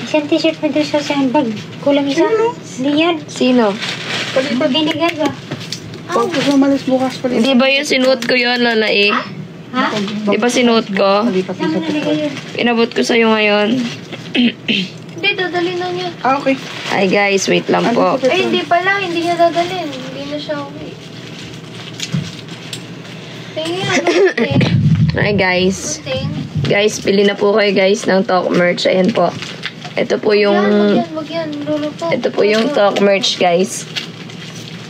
Isang t-shirt mo doon sa sandbag. Kulang isa. Hindi yan. Sino? Binigay ba? Huwag ko malis bukas pala. Di ba yung sinuot ko yun, Lola E? Ha? Di ba sinuot ko? Saan mo nalagay yun? Pinabot ko sa'yo ngayon. Hindi, dadalhin na niya. Ah, okay. Hi guys, wait lang po. Ay, hindi pala. Hindi niya dadalhin. Hindi na siya uwi. Tingin, Hi guys. Ting. Guys, pili na po kayo guys ng Talk merch. Ayan po. Ito po yung... Wag yan. Lolo po. Ito po yung Talk merch guys.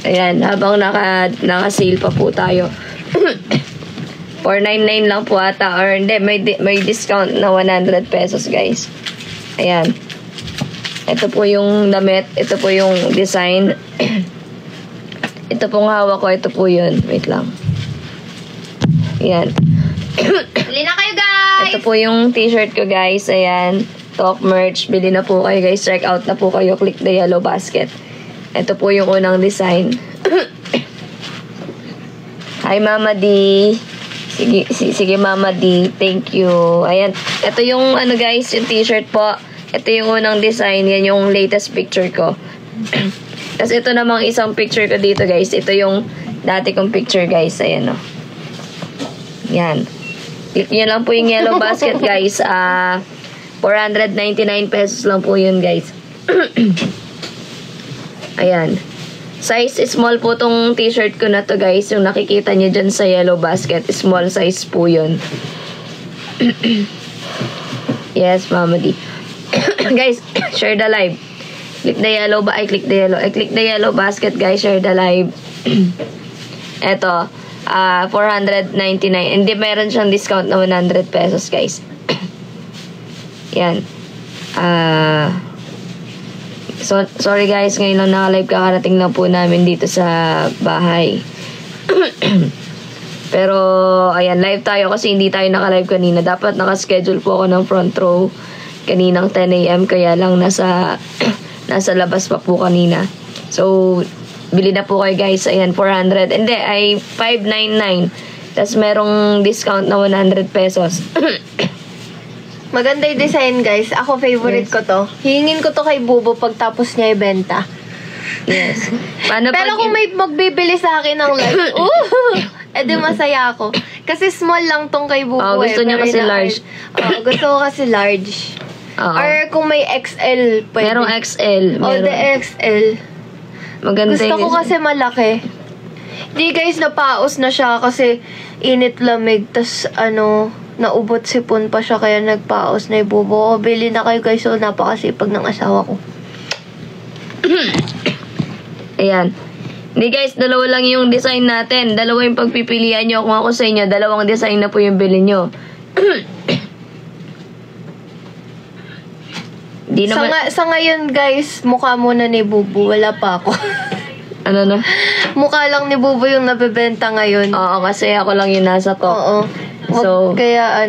Ayan, habang naka-sale pa po tayo. 499 lang po ata. Or hindi, may discount na 100 pesos guys. Ayan. Ito po yung damit. Ito po yung design. Ito pong hawak ko. Ito po yun. Wait lang. Ayan. Bili na kayo, guys! Ito po yung t-shirt ko guys. Ayan. Talk merch. Bili na po kayo guys. Check out na po kayo. Click the yellow basket. Ito po yung unang design. Hi Mama D. Sige Mama D. Thank you. Ayan. Ito yung ano guys, yung t-shirt po. Ito yung unang design. Yan yung latest picture ko. Tapos ito namang isang picture ko dito guys. Ito yung dati kong picture guys. Ayan o. Yan. Click nyo lang po yung yellow basket guys. 499 pesos lang po yun guys. Ayan. Size small po tong t-shirt ko na to guys. Yung nakikita nyo dyan sa yellow basket. Small size po yun. Yes, Mama D. Guys, share the live. Click the yellow click the yellow basket guys. Share the live. Eto. 499. Hindi, meron siyang discount na 100 pesos guys. Yan. So, sorry guys, ngayon lang naka-live, kakarating na po namin dito sa bahay. Pero, ayan, live tayo kasi hindi tayo naka-live kanina. Dapat naka-schedule po ako ng front row kaninang 10 AM, kaya lang nasa labas pa po kanina. So, bili na po kayo guys. Ayan, 400. Hindi, ay 599. Tapos merong discount na 100 pesos. Maganda yung design, guys. Ako, favorite ko to. Hihingin ko to kay Bubo pagtapos niya ibenta. Yes. Paano Pero kung may magbibili sa akin ng live, edi masaya ako. Kasi small lang tong kay Bubo. Gusto niya kasi large. Gusto ko kasi large. Or kung may XL, pwede. Merong XL. The XL. Maganda Gusto ko kasi malaki. Di guys, napaos na siya kasi init lamig. Tas naubot sipon pa siya kaya nagpaos na ibubo. Bili na kayo guys. So, napakasipag ng asawa ko. Ayan. Hindi guys, dalawa lang yung design natin. Dalawa yung pagpipilian nyo. Kung ako sa inyo, dalawang design na po yung bili nyo. Di naman... Sa ngayon guys, mukha muna ni Bubu. Wala pa ako. Ano na? Mukha lang ni Bubu yung nabebenta ngayon. Oo, kasi ako lang yung nasa to. Oo. So, kaya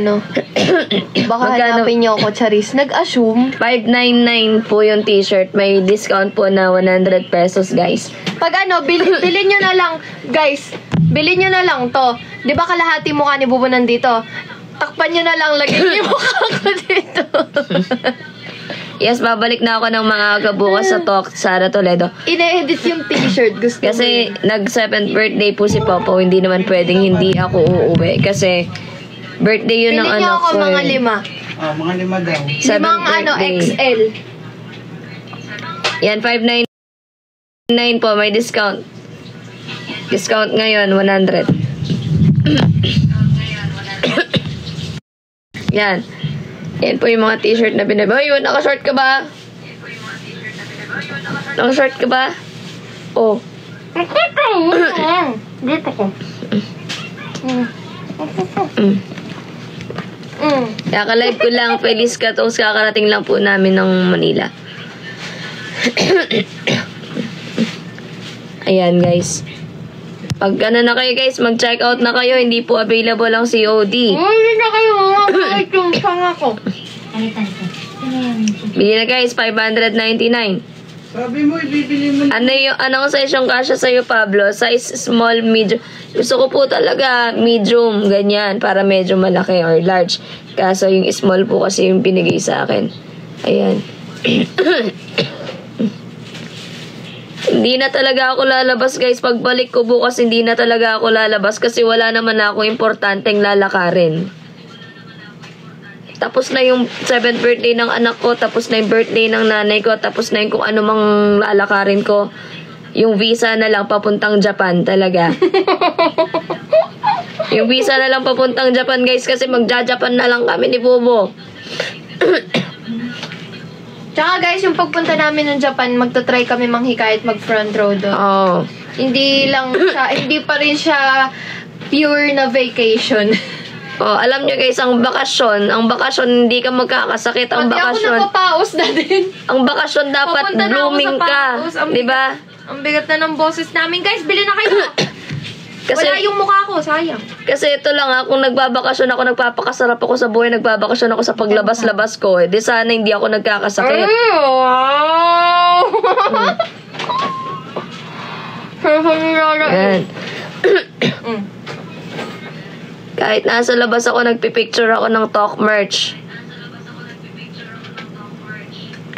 baka hanapin niyo ako, Charis. Nag-assume. 599 po yung t-shirt. May discount po na 100 pesos, guys. Pag bilhin nyo na lang, guys, bilhin nyo na lang to. Di ba kalahati mukha ni Bubu nandito? Takpan nyo na lang, lagay niyo mukha ko dito. Yes, babalik na ako ng mga aga bukas sa Talk Sara Toledo. Ine-edit yung t-shirt. Gusto kasi nag-7th birthday po si Popo. Hindi naman pwedeng hindi ako uuwi. Kasi birthday yun ng anak ko. Pili niyo ako mga 5. Mga 5 daw. 5 XL. Yan, 599 po. May discount. Discount ngayon, 100. Yan. Yan po yung mga t-shirt na binibili. Uy, naka-short ka ba? Naka-short ka ba? Oh. Dito ko. Kaka-live ko lang. Feliz ka to. Kakarating lang po namin ng Manila. Ayan, guys. Pag na kayo, guys, mag-check out na kayo. Hindi po available ang COD. Hindi na kayo. Mga yung panga ko. Bili na, guys. 599. Sabi mo, ibibili mo na. Anong size yung kasya sa'yo, Pablo? Size small, medium. Gusto ko po talaga medium, ganyan, para medyo malaki or large. Kaso yung small po kasi yung binigay sa akin. Ayan. Hindi na talaga ako lalabas guys. Pagbalik ko bukas, hindi na talaga ako lalabas kasi wala naman ako importanteng lalakarin. Tapos na yung 7th birthday ng anak ko, tapos na yung birthday ng nanay ko, tapos na yung kung ano mang lalakarin ko. Yung visa na lang papuntang Japan talaga. Yung visa na lang papuntang Japan guys kasi magja-Japan na lang kami ni Bobo. Tsaka guys, yung pagpunta namin ng Japan, magta-try kami manghikayat mag-front row doon. Oh. Hindi lang siya, hindi pa rin siya pure na vacation. Oh, alam nyo guys, ang bakasyon hindi ka magkakasakit. Ang Pati bakasyon, ako napapaos na din. ang bakasyon dapat Papunta na ako blooming sa ka. paos. Ang Di ba? Ang bigat na ng boses namin. Guys, bili na kayo. Kasi, Wala yung mukha ko, sayang. kasi ito lang ha, kung nagbabakasyon ako, nagpapakasarap ako sa buhay, nagbabakasyon ako sa paglabas-labas ko, di sana hindi ako nagkakasakit. Ay, wow! Yan. Kahit nasa labas ako, nagpipicture ako ng talk merch.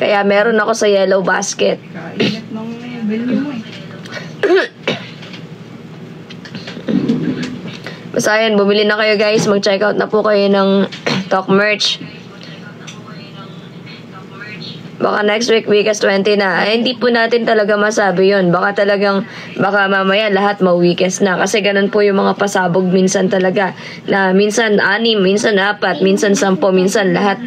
Kaya meron ako sa yellow basket. Kainit ng venue mo eh. Basta yun, bumili na kayo guys. Mag-check out na po kayo ng talk merch. Baka next week, weekest 20 na. Ay, hindi po natin talaga masabi yun. Baka mamaya lahat ma-weekest na. Kasi ganun po yung mga pasabog minsan talaga. Na minsan 6, minsan 4, minsan 10, minsan lahat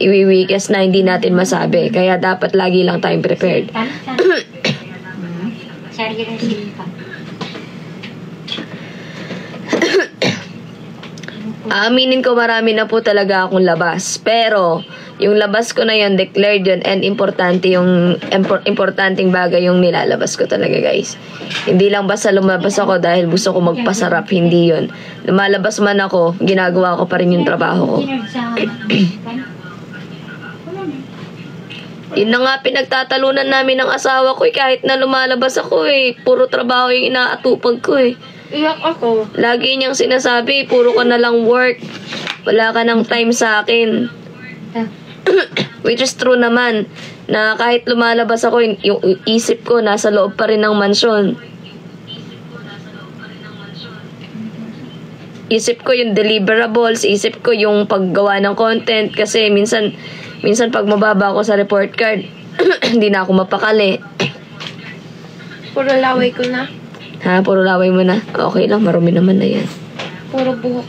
iwi-weekest na hindi natin masabi. Kaya dapat lagi lang tayong prepared. Sarili ng silipan. Aaminin ko marami na po talaga akong labas. Pero, yung labas ko na yun, declared yun, and importanteng bagay yung nilalabas ko talaga guys. Hindi lang basta lumabas ako dahil gusto ko magpasarap, hindi yun. Lumalabas man ako, ginagawa ko pa rin yung trabaho ko. Yun na nga pinagtatalunan namin ng asawa ko kahit na lumalabas ako puro trabaho yung inaatupag ko Iyak ako. Lagi niyang sinasabi, puro ka na lang work. Wala ka ng time sa akin. Which is true naman. Na kahit lumalabas ako, yung isip ko nasa loob pa rin ng mansyon. Isip ko yung deliverables, isip ko yung paggawa ng content. Kasi minsan pag mababa ako sa report card, hindi na ako mapakali. Puro laway ko na. Ha, puro laway mo na. Okay lang, marumi naman na yan. Puro buhok.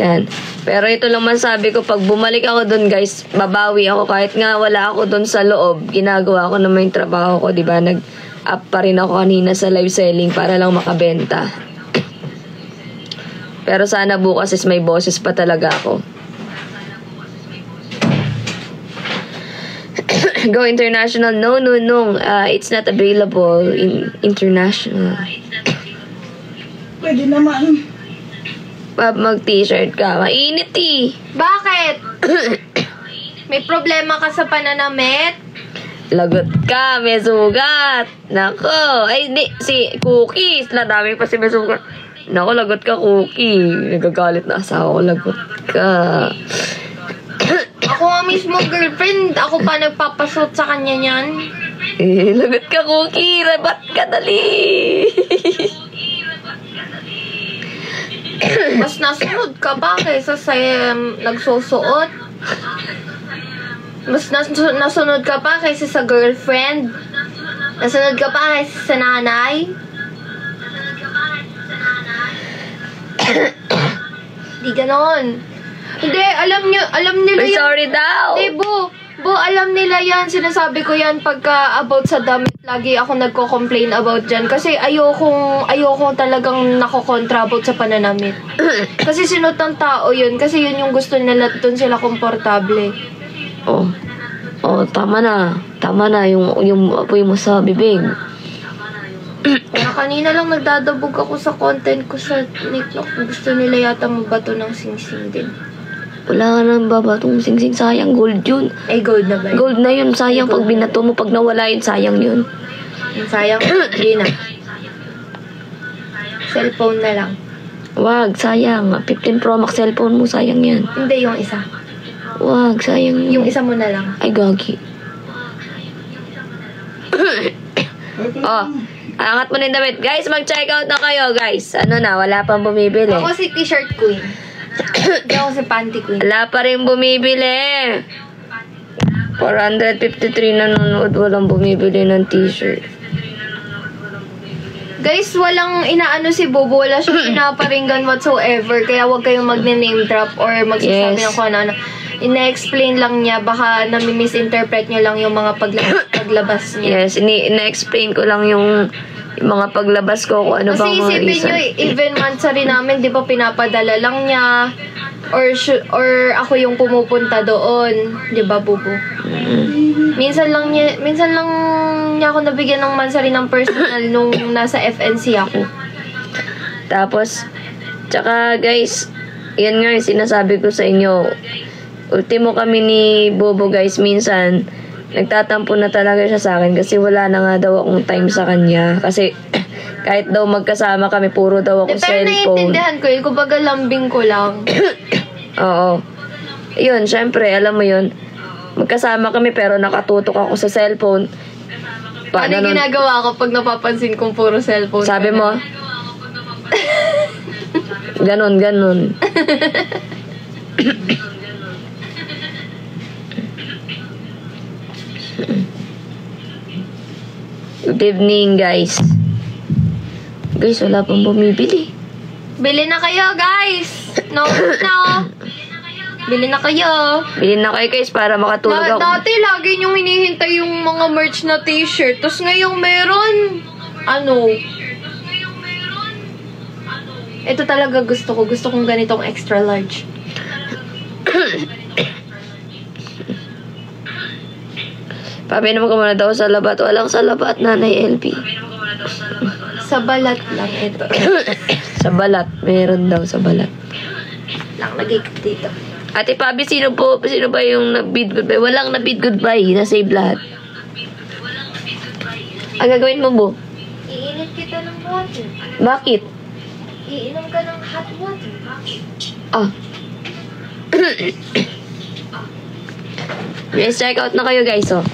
Yan. Pero ito lang man sabi ko, pag bumalik ako dun guys, babawi ako. Kahit nga wala ako dun sa loob, ginagawa ko naman yung trabaho ko, diba? Nag-up pa rin ako kanina sa live selling para lang makabenta. Pero sana bukas is may boses pa talaga ako. Go international. No. It's not available in international. Pwede naman. Mag-t-shirt ka. Mainit Bakit? May problema ka sa pananamit? Lagot ka, may sugat. Nako. Ay, di. Si Cookies. Nadami pa si may sugat. Nako, lagot ka, Cookie. Nagagalit na asawa ko. Lagot ka. Ako nga mismo girlfriend. Ako pa nagpapasot sa kanya niyan. Lagot ka, Cookie. Rabat ka, dali. Mas nasunod ka ba kaysa sa nagsusuot? Mas nasunod ka pa kaysa sa girlfriend? Nasunod ka pa kaysa sa nanay? Di ganon. Hindi, alam nila I'm yan. sorry daw. Hindi, Bo, alam nila yan. Sinasabi ko yan pagka about sa damit. Lagi ako nagko-complain about dyan. Kasi ayokong talagang nakokontra about sa pananamit. Kasi sinot ng tao yun. Kasi yun yung gusto nila. Doon sila komportable. Oh, tama na. Tama na yung apoy mo sa bibig. Kaya kanina lang nagdadabog ako sa content ko sa TikTok. Gusto nila yata mabato ng sing-sing din. Wala ka nang babatong sing-sing. Sayang, gold yun. Ay, gold na ba yun? Gold na yun. Sayang pag binato mo. Pag nawala yun, sayang yun. Sayang, hindi na. Cellphone na lang. Wag, sayang. 15 Pro Max cellphone mo, sayang yan. Hindi, yung isa. Wag, sayang yan. Yung isa mo na lang. Ay, gagi. Oh, angat mo na yung damit. Guys, mag-check out na kayo, guys. Ano na, wala pang bumibili. Ako si t-shirt queen. Hindi ako si panty queen. Wala pa rin bumibili. 453 nanonood, walang bumibili ng t-shirt. Guys, walang inaano si Bobo. Wala siyang pinaparinggan whatsoever. Kaya huwag kayong magne-name drop or magsasabi Yes. ng kung ano-ano. Ina-explain lang niya. Baka nami-misinterpret niyo lang yung mga paglabas niya. Yes, ina-explain ko lang yung mga paglabas ko kung ano Kasi bang mga isipin reason. nyo, even mansari namin, di ba pinapadala lang niya. Or ako yung pumupunta doon. Di ba, Bubo? Minsan lang niya ako nabigyan ng mansari ng personal nung nasa FNC ako. Tapos, tsaka guys, yan nga yung sinasabi ko sa inyo. Ultimo kami ni Bobo guys, minsan, nagtatampo na talaga siya sa akin kasi wala na nga daw akong time sa kanya. Kasi, kahit daw magkasama kami, puro daw ako Pero cellphone. naiintindihan ko yun. Kumbaga lambing ko lang. Oo. Yun, syempre, alam mo yun. Magkasama kami pero nakatutok ako sa cellphone. Ano yung ginagawa ko pag napapansin kong puro cellphone? Sabi mo? Ganon. Good evening, guys. Guys, wala pang bumibili. Bili na kayo, guys! No. Bili na kayo. Bilhin na kayo, guys, para makatulog ako. Dati, lagi niyong hinihintay yung mga merch na t-shirt. Tapos ngayong meron, ito talaga gusto ko. Gusto kong ganitong extra large. Papinom ko muna daw sa labat. Walang sa labat, Nanay LB. Sa balat lang ito. Sa balat. Meron daw sa balat. Lang nag-ikat dito. Ate Pabi, sino ba yung nag-bid goodbye? Walang nag-bid goodbye. Na-save lahat. Ang gagawin mo, Bo? Iinit kita ng water. Bakit? Iinom ka ng hot water. Ah. Guys, check out na kayo, guys, oh.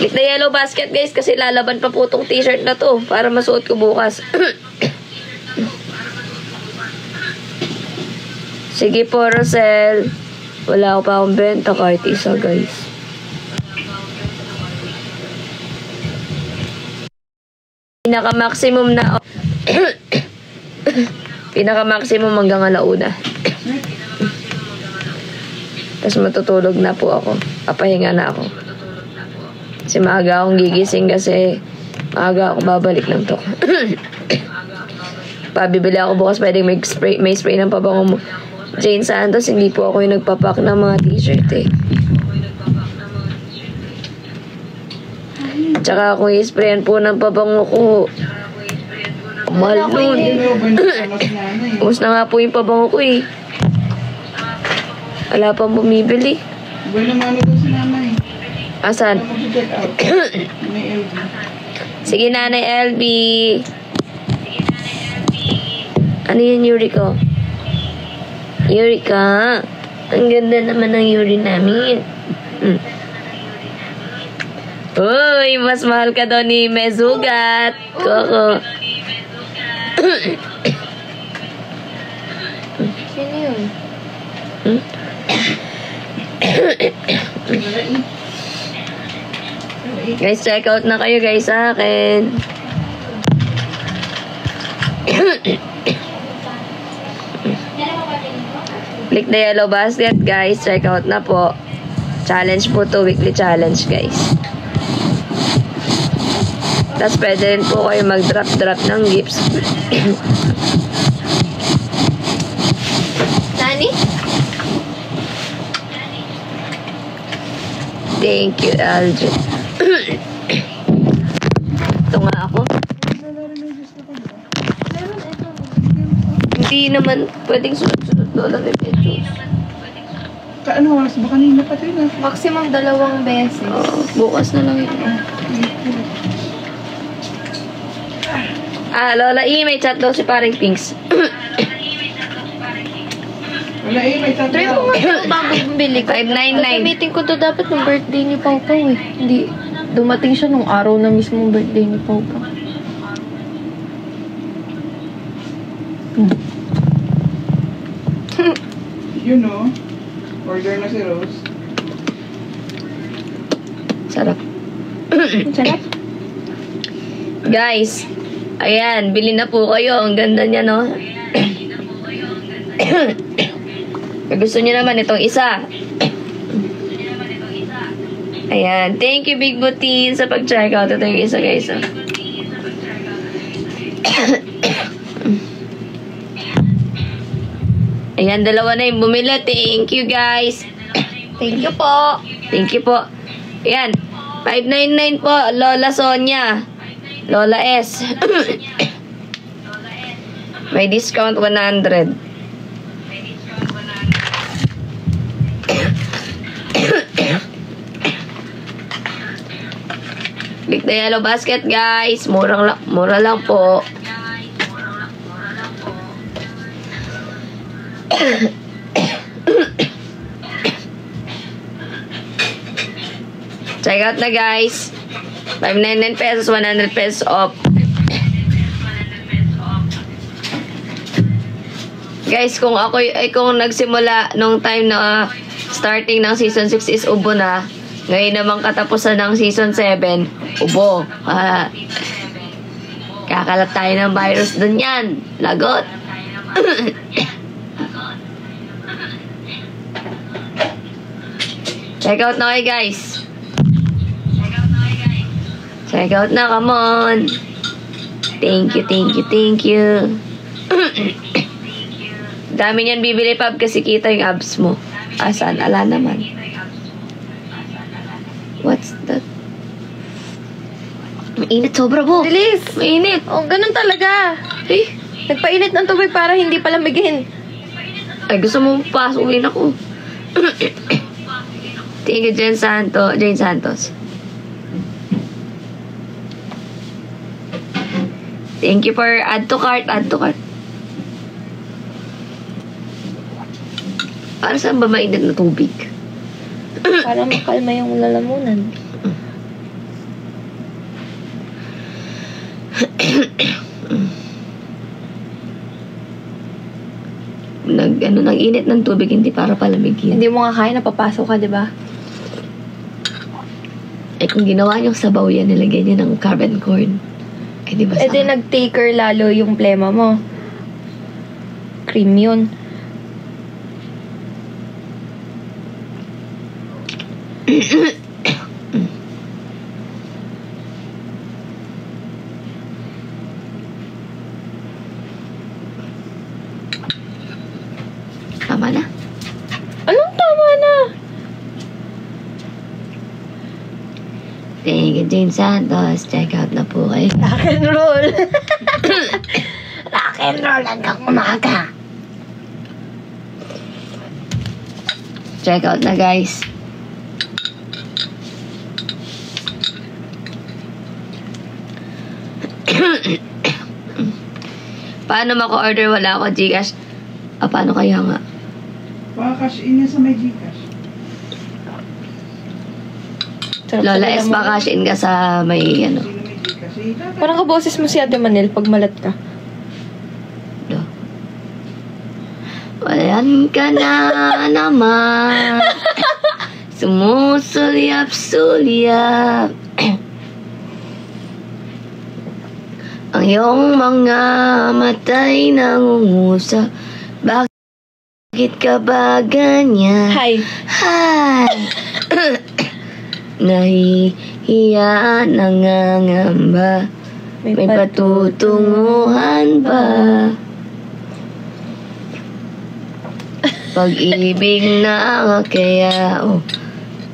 Click the yellow basket, guys, kasi lalaban pa po tong t-shirt na to para masuot ko bukas. Sige po, Rosel. Wala ko pa akong benta kahit isa, guys. Pinaka-maximum na... Pinaka-maximum hanggang alauna. Tapos matutulog na po ako. Papahinga na ako. Kasi maaga akong gigising kasi maaga ako babalik ng tok. Pabibili ako bukas, pwedeng may spray ng pabango mo. Jane Santos, hindi po ako yung nagpapak ng mga t-shirt eh. Tsaka kung i-sprayan po ng pabango ko, mahal nun. Ubus na nga po yung pabango ko eh. Wala pang bumibili. Buwan naman ito si nanay. Asan? Mag-check out. May LB. Sige, Nanay LB. Ano yun, Yuri ko? Yuri ka. Ang ganda naman ng Yuri namin. Uy, mas mahal ka daw ni Mezugat. Koko. Sino yun? Guys, check out na kayo, guys, sa akin. Click the yellow basket, guys. Check out na po. Challenge po to, weekly challenge, guys. Tapos pwede rin po kayo mag-drop ng gifts. Nani? Thank you, Aldrin. Ito nga ako. Hindi naman pwedeng sunod-sunod doon ang remedios. Kaano oras ba kanina pa rin ah? Maximum 2 beses. Bukas na lang yun. Lola E, may chat daw si paring Pinks. Wala may Try mo tatlo. nga ito bago bumili ko. 599. Gagamitin ko to dapat ng birthday ni Pau Pau eh. Hindi, dumating siya nung araw na mismo birthday ni Pau Pau. Yun o. Order na si Rose. Sarap. Ang sarap. Guys, ayan, bili na po kayo. Ang ganda niya, no? Gusto niyo naman itong isa. Ayan. Thank you, Big Butin, sa pag-check out. Ito yung isa, guys. Oh. Ayan, dalawa na yung bumili. Thank you, guys. Thank you po. Thank you po. Ayan. 599 po, Lola Sonia. Lola S. May discount 100. Click the yellow basket, guys. Mura lang po. Check out na, guys. 599 pesos, 100 pesos off. Guys, kung kung nagsimula nung time na starting ng season 6 is ubo na, ngayon naman katapusan ng season 7, ubo. Kakalat tayo ng virus dun yan. Lagot. Check out na kayo, guys. Check out na, come on. Thank you, thank you, thank you. Dami niyan bibili, Pab, kasi kita yung abs mo. Asan? Ala naman. What's that? Mainit sobra, po. Bilis! Mainit. Oh, ganun talaga. Eh, Nagpainit ng tubig para hindi palamigin. ay, gusto mo pasukin ako. Thank you, Jane Santos. Thank you for add to cart. Para saan ba mainit na tubig? Para makalma yung lalamunan. Nag-init ng tubig, hindi para palamigin. Hindi mo nga kaya, napapasok ka, di ba? Eh, kung ginawa niyong sabaw yan, nilagyan niya ng carbon corn. Ay, di ba Eh di nag-taker lalo yung plema mo. Cream yun. Tama na. Anong tama na? Thank you, Jane Santos. Check out na po kayo. Rock and roll. Rock and roll hanggang umaga. Check out na, guys. Paano mako-order? Wala ako Gcash. Paano kaya nga? Baka cash in niya sa may Gcash. Lola S, baka cash in ka sa may ano. Sino may Gcash? Eh, dapat Parang kaboses mo si Ate Manel pag malat ka. Walan ka na naman. Sumusulyap-sulyap. Ang iyong mga matay nangungusap. Bakit ka ba ganyan? Hi. Hi. Nahihiya, nangangamba. May patutunguhan ba? Pag-ibig na kaya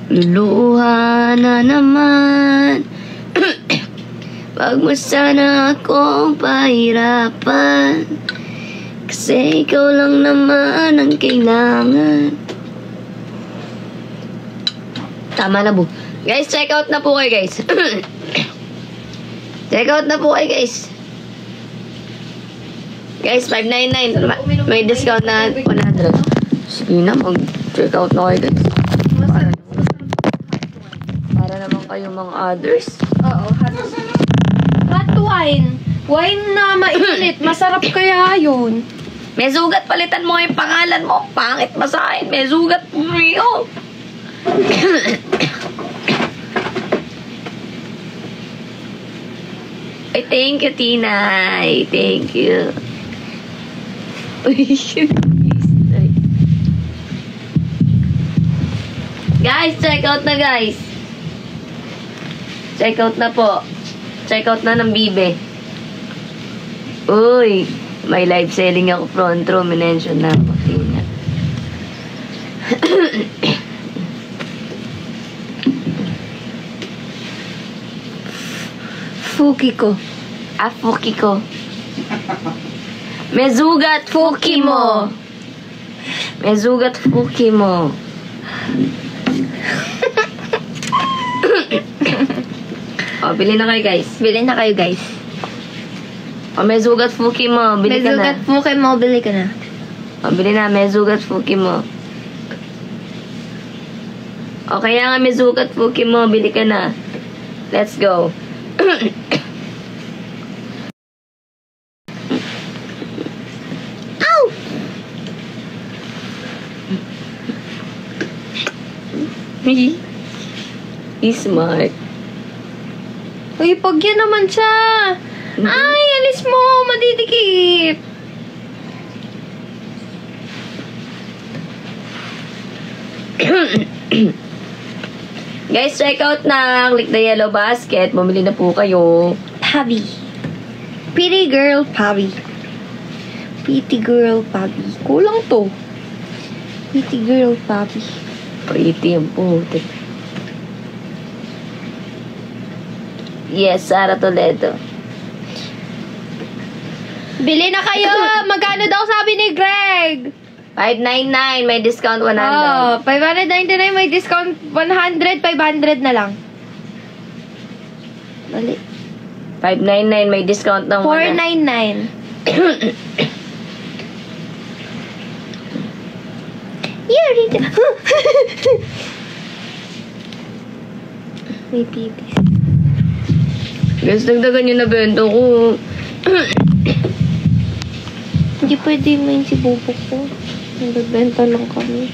luluha na naman. Wag mo sana akong pahirapan, kasi ikaw lang naman ang kailangan. Tama na, bu. Guys, check out na po kayo, guys. Check out na po kayo, guys. Guys, 599. May discount na 100. Sige na, mag-check out na kayo guys. Para naman kayo mga others. Oo, hot wine. Wine na mainit. Masarap kaya yun. May sugat, palitan mo yung pangalan mo. Pangit ba sa akin? May sugat mo yun. Ay, thank you, Tinay. Thank you. Guys, check out na guys. Check out na po. Check out na ng Bibe. Uy, may live selling ako front row. Minention na ako. Tingnan. Fuki ko. Fuki ko. May sugat, Fuki mo. May sugat, Fuki mo. O, bili na kayo guys. Bili na kayo, guys. O, may sugat, Fuki mo. Bili ka na. May sugat mo kay mo, bili ka na. O, bili na. May sugat, Fuki mo. O, kaya nga may sugat, Fuki mo. Bili ka na. Let's go. Ow! He's smart. Uy, pag yan naman siya. Ay, alis mo. Madidikit. Guys, check out na Click the Yellow Basket. Bumili na po kayo. Pabi. Pretty girl, Pabi. Pretty girl, Pabi. Kulang to. Pretty girl, Pabi. Pretty ang puti. Yes, Sara Toledo. Bili na kayo. Magkano daw sabi ni Greg? 599, may discount 100. Oh, 599 may discount 100, 500 na lang. Bali. 599, may discount ng 499. Yeah, rito. May pipis. Guys, dagdagan yung nabento ko. Hindi pwede mo yung si Bobo ko. Nagbebenta lang kami.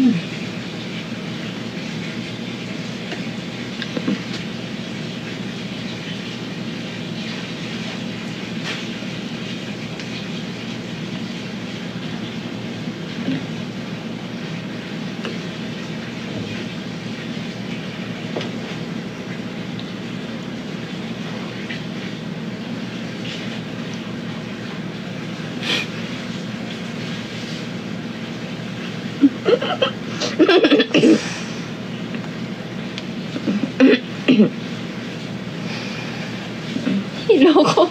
Hiloko.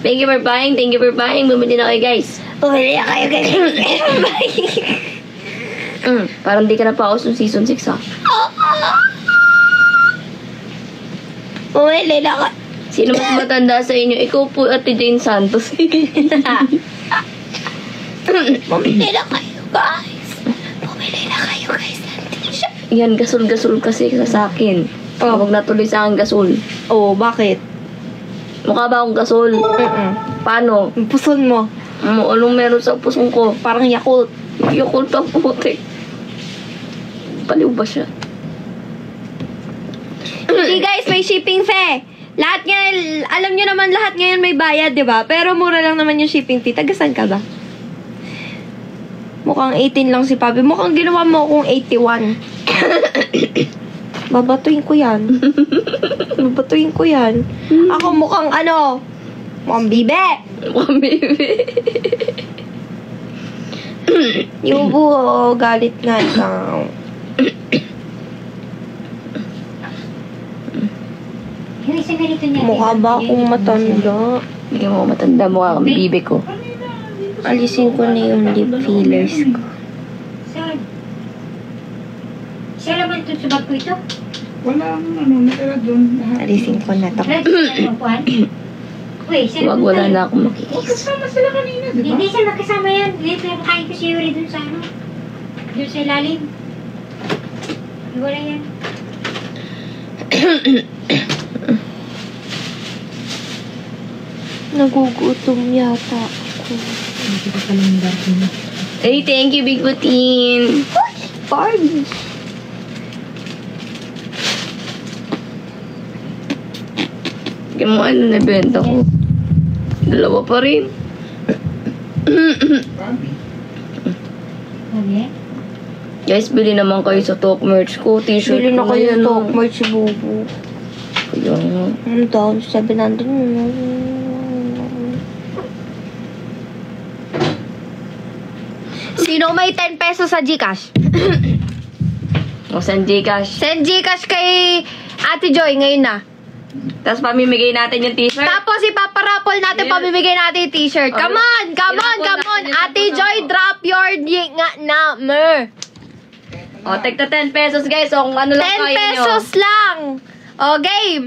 Thank you for buying, thank you for buying. Bumili na kayo, guys. Bumili na kayo, guys. Parang di ka na paus ng season 6, ha? Bumili na kayo. Sino mas matanda sa inyo? Ikaw po, Ate Jane Santos. Bumili na kayo, guys. Bumili na kayo, guys. Yan, gasol-gasol kasi sa akin. Oh. Huwag natuloy sa akin gasol. Oh, bakit? Mukha ba akong gasol? Paano? Ang puson mo. Anong meron sa pusong ko? Parang Yakult. Yakult ang putik. Paliw ba siya? Hindi guys, may shipping fee. Lahat ngayon, alam nyo naman lahat ngayon may bayad, di ba? Pero mura lang naman yung shipping fee. Tagasan ka ba? Mukhang 18 lang si Papi. Mukhang ginawa mo akong 81. Babatuin ko yan. Babatuin ko yan. Ako mukhang ano? Mukhang bibe. Mukhang baby. Yubo, galit nga ikaw. Yung isang ganito niya. Mukha ba akong matanda? Hindi mo matanda, mukha kang bibi ko. Alisin ko na yung lip fillers ko. Saan? Siya naman ito sa bag ko ito. Wala ang ano, natira doon. Lahat. Alisin ko na to. Ready sa upuan? Uy, sino Wag, wala na akong makikita. Oh, kasama sila kanina, di ba? Hindi siya magkasama yan. Hindi, pinakain ko si Yuri dun sa ano. Dun sa ilalim. Wala yan. Nagugutom yata ako. Hindi ko pala yung darkin. Hey, thank you, Big Butin. Barbie. Kaya mo ano nabenta ko. Dalawa pa rin. Barbie. Ano Guys, bili naman kayo sa Talk merch ko. T-shirt Bili na ko kayo ngayon, talk oh. merch si Bubu. Kaya nga. Ano daw? 700. Sino may 10 pesos sa Gcash? O, send Gcash. Send Gcash kay Ate Joy ngayon na. Tapos pamimigay natin yung t-shirt. Tapos ipaparapol natin, Yeah. pamimigay natin yung t-shirt. Come on! Come on! Ilapon Come on! natin, Ate ilapon Joy, natin. drop your number. O, tagta 10 pesos, guys. O, kung ano lang 10 kaya nyo. pesos lang! O, game!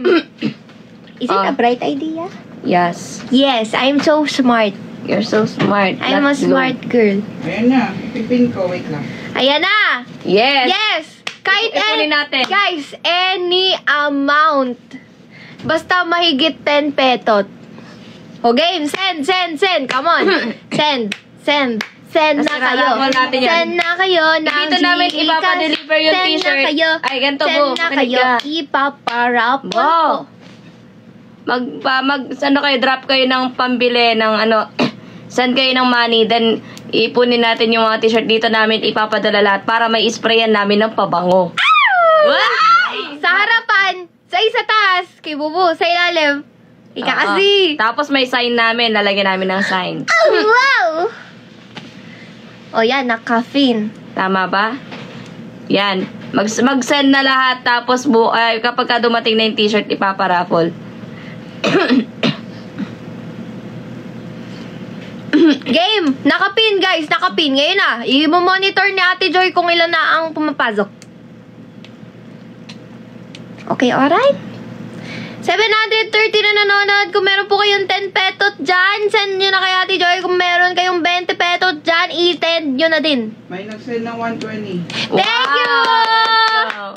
Is it Oh. a bright idea? Yes. Yes, I'm so smart. You're so smart. I'm a Let's go. smart girl. Ayan na. Pipin ko. Wait lang. Ayan na! Yes. Yes! Kahit Ipunin natin. Guys, any amount. Basta mahigit 10 petot. O game, send. Come on. Send Tapos na kayo. irarapol natin yan. Send na kayo ng Dito namin Gcash. ipapadeliver yung Send t-shirt. na kayo. Ay, ganito Send po. na Makinig kayo. ka. Ipaparapol Wow. ko. Ano kayo, drop kayo ng pambili ng ano, send kayo ng money, then ipunin natin yung mga t-shirt dito namin, ipapadala lahat para may sprayan namin ng pabango. Wow! Sa harapan, sa isa taas, kay Bubu, sa ilalim. Ika Oo. kasi. Tapos may sign namin, lalagyan namin ng sign. Oh, wow! O yan, naka-fin. Tama ba? Yan. Mag-send na lahat, tapos kapag ka dumating na yung t-shirt, ipaparaffle. Game! Nakapin, guys. Nakapin. Ngayon na. I-monitor ni Ate Joy kung ilan na ang pumapasok. Okay, alright? 730 na nanonood. Kung meron po kayong 10 petot dyan, send nyo na kay Ate Joy. Kung meron kayong 20 petot dyan, i-send nyo na din. May nag-send ng 120. Thank you! Wow!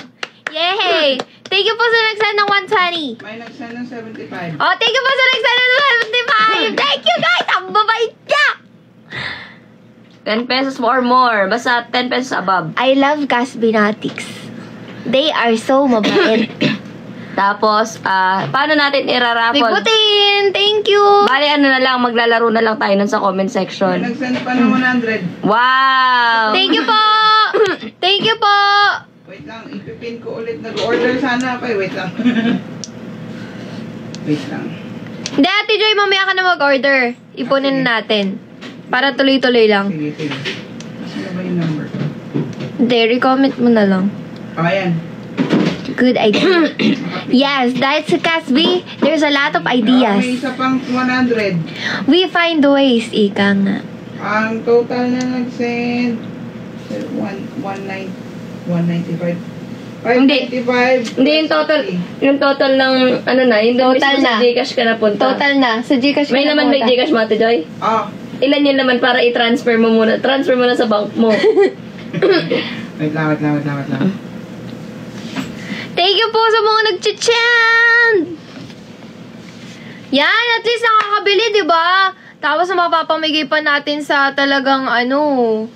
Yay! Thank you po sa nag-send ng 120. May nag-send ng 75. Oh, thank you po sa nag-send ng 75. Thank you, guys! Ang babait niya! 10 pesos or more. Basta 10 pesos above. I love Casbinatics. They are so mabait. Tapos, paano natin Big iraraffle? Butin! Thank you! Bali, ano na lang, maglalaro na lang tayo nun sa comment May section. nag-send pa ng 100. Wow! Thank you po! Thank you po! Wait lang, ipipin ko ulit. Nag-order sana ako. Wait lang. Wait lang. Hindi, Ate Joy, mamaya ka na mag-order. Ipunin na natin. Para tuloy-tuloy lang. Sige. Sino ba yung number? Hindi, recommend mo na lang. Ayan. Good idea. Yes, that's a Casby. There's a lot of May ideas. isa pang 100. We find ways, ika nga. Ang total na nag-send 195. Hindi. 595. Hindi, yung total ng, ano na, yung Total mismo sa na. Gcash ka napunta. Total na. Sa Gcash May ka naman may napunta. Gcash, Mate Joy? Ah, Ilan yun naman para i-transfer mo muna? Transfer mo na sa bank mo. wait lang. Thank you po sa mga nag-chant! Yan, at least nakakabili, di ba? Tapos mapapamigay pa natin sa talagang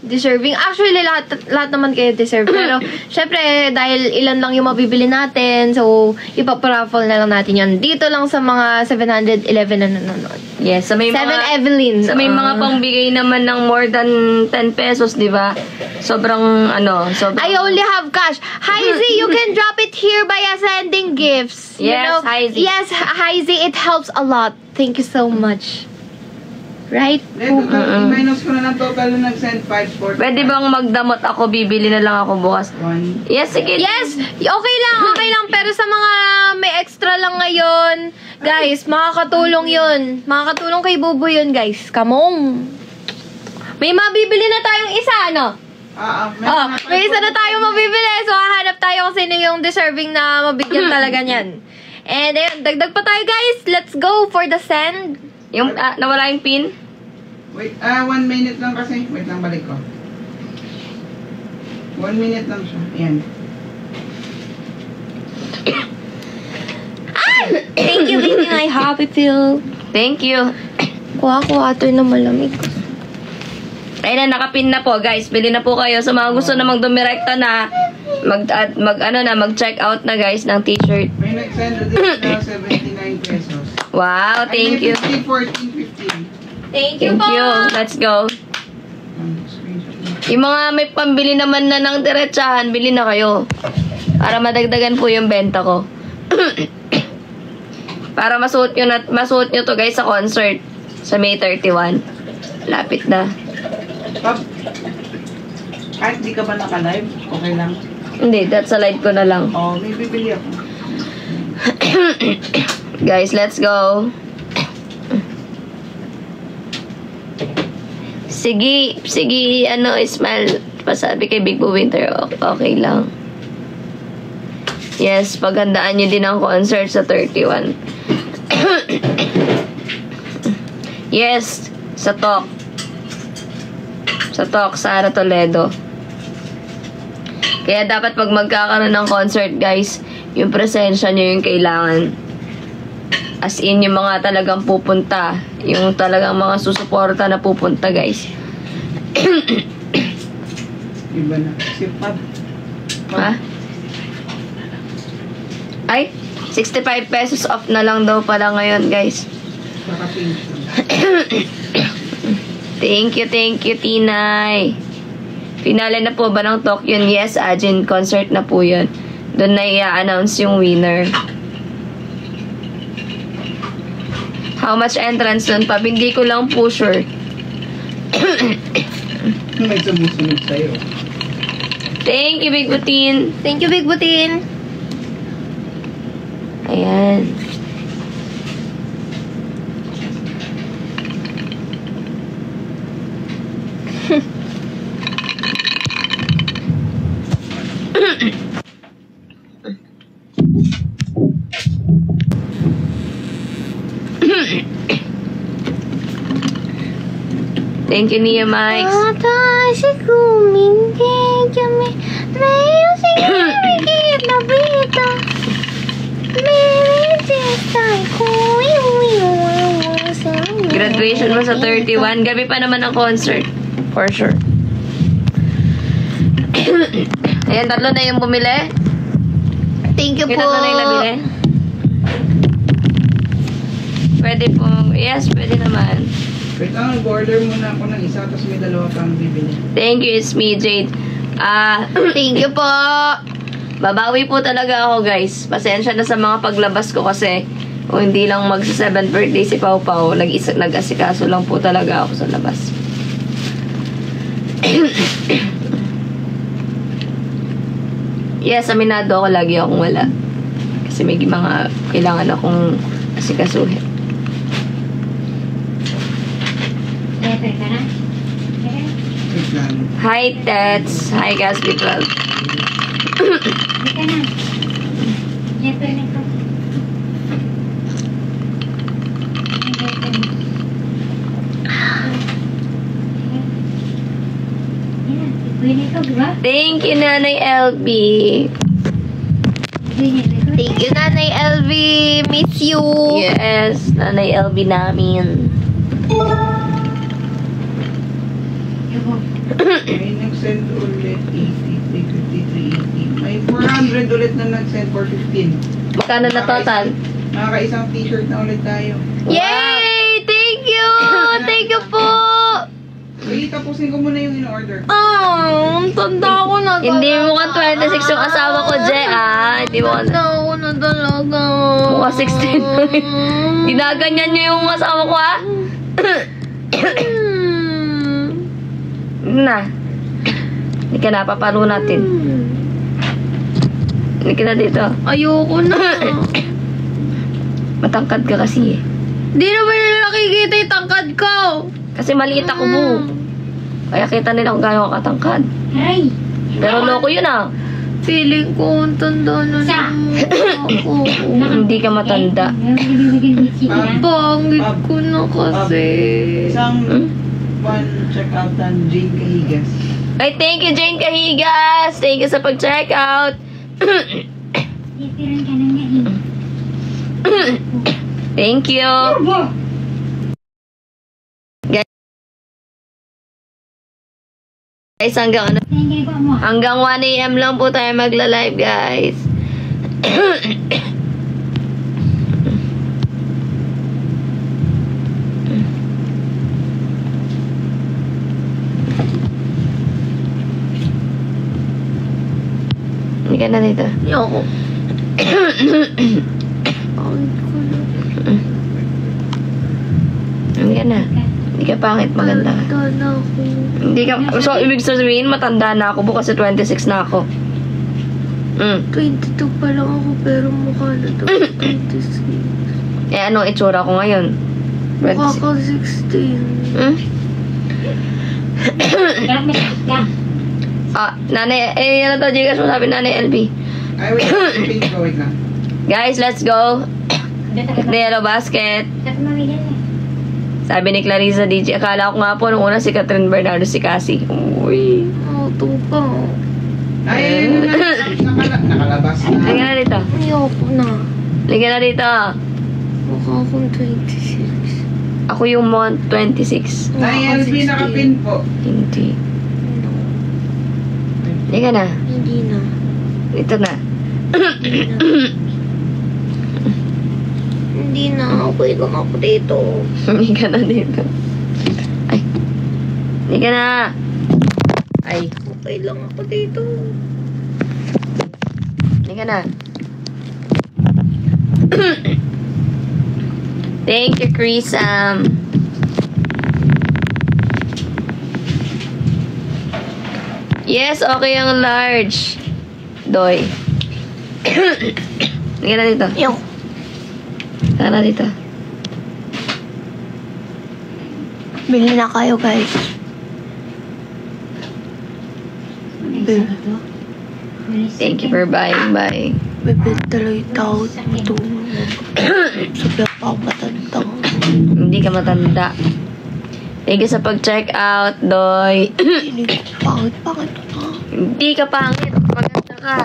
deserving. Actually, lahat naman kayo deserve. Pero, syempre, dahil ilan lang yung mabibili natin, so, ipaparaffle na lang natin yan. Dito lang sa mga 711 na nanonood. Yes, sa may 7 mga... Evelyn. Sa may mga pangbigay naman ng more than 10 pesos, di ba? Sobrang, sobrang... I only have cash. Hizy, you can drop it here by sending gifts. Yes, Hizy. Yes, Hizy, it helps a lot. Thank you so much. Right? I-minus ko na ng total na nag-send 540. Pwede bang magdamot ako? Bibili na lang ako bukas. 1. Yes, sige. Yes! Okay lang. Pero sa mga may extra lang ngayon, guys, makakatulong yun. Makakatulong kay Bubu yun, guys. Come on. May mabibili na tayong isa, ano? May isa na tayo mabibili. So, hahanap tayo kung sino yung deserving na mabigyan talaga niyan. And ayun, dagdag pa tayo guys. Let's go for the send. Yung, nawala yung pin? Wait, 1 minute lang kasi. Wait lang, balik ko. 1 minute lang siya. Ayan. Thank you, baby. My happy pill. Thank you. Kuha ko ato na malamig. Ayun na, nakapin na po guys. Bili na po kayo. Sa mga gusto namang dumirekta na, mag-check out na guys ng t-shirt. May nag-send ulit na 79 pesos. Wow, thank you. 14, 15. Thank you Thank po. you. Let's go. Yung mga may pambili naman na ng diretsahan, bili na kayo. Para madagdagan po yung benta ko. Para masuot nyo to guys sa concert. Sa May 31. Lapit na. Pab, kahit di ka ba naka-live, okay lang. Hindi, that's a live ko na lang. Oh, may bibili ako. Guys, let's go. Sige, smile. Pasabi kay Big Boo Winter, okay lang. Yes, paghandaan nyo din ang concert sa 31. Yes, sa talk. Sa talk, Sara Toledo. Kaya dapat pag magkakaroon ng concert, guys, yung presensya nyo yung kailangan. As in, yung mga talagang pupunta. Yung talagang mga susuporta na pupunta, guys. Iba na. Si Pab. Ha? Ay, 65 pesos off na lang daw pala ngayon, guys. Thank you, Tinay. Finale na po ba ng talk yun? Yes, Ajin. Concert na po yun. Doon na i-announce yung winner. How much entrance nun, Pab? Hindi ko lang po sure. May sumusunod sa'yo. Thank you, Big Butin. Thank you, Big Butin. Ayan. Thank you, Nia Mike. Graduation mo sa 31. Gabi pa naman ang concert. For sure. Ayan, 3 na yung bumili. Thank you Yung po. 3 na yung nabili. Pwede po. Yes, pwede naman. Wait lang, nag-order muna ako ng isa, tapos may 2 pang bibili. Thank you, it's me, Jade. Thank you po. Babawi po talaga ako, guys. Pasensya na sa mga paglabas ko kasi kung hindi lang magsa 7th birthday si Pau Pau, nag-asikaso lang po talaga ako sa labas. Yes, aminado ako, lagi akong wala. Kasi may mga kailangan akong asikasuhin. Letter ka na? Wait lang. Hi, Tets. Hi, Gasby 12. Hindi ka na. Letter na ito. Pwede ito, di ba? Thank you, Nanay LB. Thank you, Nanay LV. Miss you. Yes, Nanay LB namin. May nag-send ulit 83, 53, 80. May 400 ulit na nag-send for 15. Magkano na total? Nakaka-isang t-shirt na ulit tayo. Yay! Thank you! Thank you po! Wait, tapusin ko muna yung in-order. Ang tanda ko na talaga. Hindi mo ka 26 yung asawa ko, Je, Hindi mo ka Tanda ko na talaga. Mukha 16. Ginaganyan niyo yung asawa ko, Na. Hindi ka na, paparo natin. Hindi ka na dito. Ayoko na. Matangkad ka kasi Di na ba nila nakikita yung tangkad ko? Kasi maliit ako, Bu. Kaya kita nila kung gaano ka katangkad. Aray! Pero loko yun, Feeling ko, ang tanda na Sa- ako. Hindi ka matanda. Pangit ko na kasi. Isang one check out ng Jane Cahigas. Ay, thank you, Jane Cahigas! Thank you sa pag-check out. Titiran ka na niya eh. Thank you. Guys, hanggang ano? Tingin ko mo. Hanggang 1 AM lang po tayo magla-live, guys. Hindi ka na dito. Ayoko. Pangit ko na. Hindi ka na. Hindi ka pangit, maganda ka. Tanda na ako. Hindi ka, so ibig sabihin, matanda na ako po kasi 26 na ako. 22 pa lang ako pero mukha na to 26. Eh, anong itsura ko ngayon? Mukha ka 16. Gamit ka. Nanay, ano to, Jigas mo sabi, Nanay LB. Ay, wait. Pink ko, wait lang. Guys, let's go. Dito ka The yellow basket. Dapat mamili yan eh. Sabi ni Clarissa DJ, akala ko nga po nung una si Catherine Bernardo, si Cassie. Uy. Ito pa. Ay, nakalabas na. Liga na dito. Ayoko na. Liga na dito. Mukha akong 26. Ako yung month 26. Ay, LB nakapin po. Hindi. No. Liga na. Hindi na. Dito na. Hindi na. Hindi na. Okay lang ako dito. Liga na dito. Ay. Liga na. Ay. Okay lang ako dito. Liga na. Thank you, Chris. Yes, okay ang large. Doy. Liga na dito. Ayoko. Liga na dito. Bili na kayo guys. Thank you for buying. Bye. Bibintaloy tao ito. Sabi ako matanda. Hindi ka matanda. Thank you sa pag-check out, Doy. Pangit na. Hindi ka pangit. Maganda ka.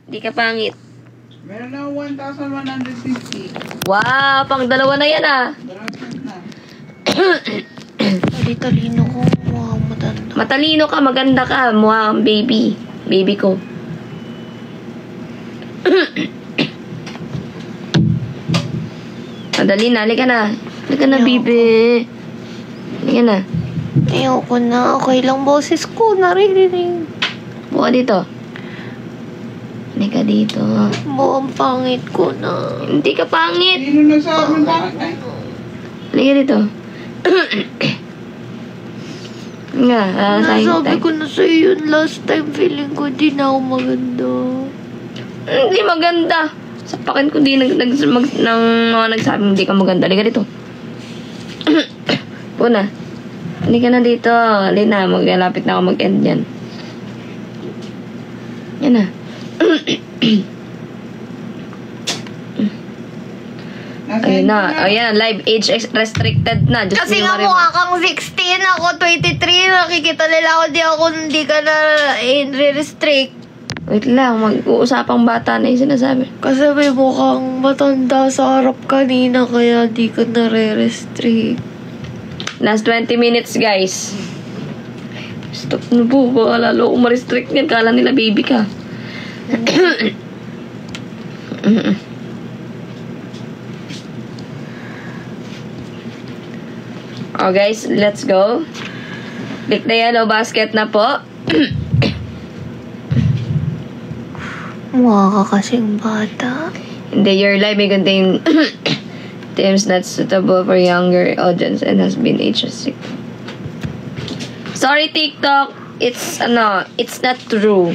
Hindi ka pangit. Meron na 1,150. Wow, pang dalawa na yan ah. Darating na. Talino ko. Wow, matanda. Matalino ka, maganda ka. Mukha kang baby. Baby ko. Madali na, halika na. Halika na, baby. Halika na. Ayoko na. Okay lang boses ko. Naririnig. Buka dito. Halika dito. Mukhang pangit ko na. Hindi ka pangit. Sino nagsabi na? Ay, Halika dito. Nga, Nasabi tayo. ko na sa'yo yun last time. Feeling ko di na ako maganda. Hindi maganda. Sapakin ko di nang mga nagsabing hindi ka maganda. Halika dito. Puna. Halika na dito. Halika na. Maglalapit na ako mag-end yan. Yan na. Ayun na. Ayan. Live age restricted na. Diyos Kasi niyo, nga Marimar. mukha kang 16, ako 23. Nakikita nila ako hindi ka na i-restrict. Wait lang. Mag-uusapang bata na yung sinasabi. Kasi may mukhang matanda sa harap kanina kaya di ka nare-restrict. Last 20 minutes, guys. Stop na po. Baka lalo akong ma-restrict yan. Kala nila baby ka. Oh, guys. Let's go. Click the yellow basket na po. Mukha ka kasing bata. Hindi, your live may contain themes not suitable for younger audience and has been age restricted. Sorry, TikTok. It's not true.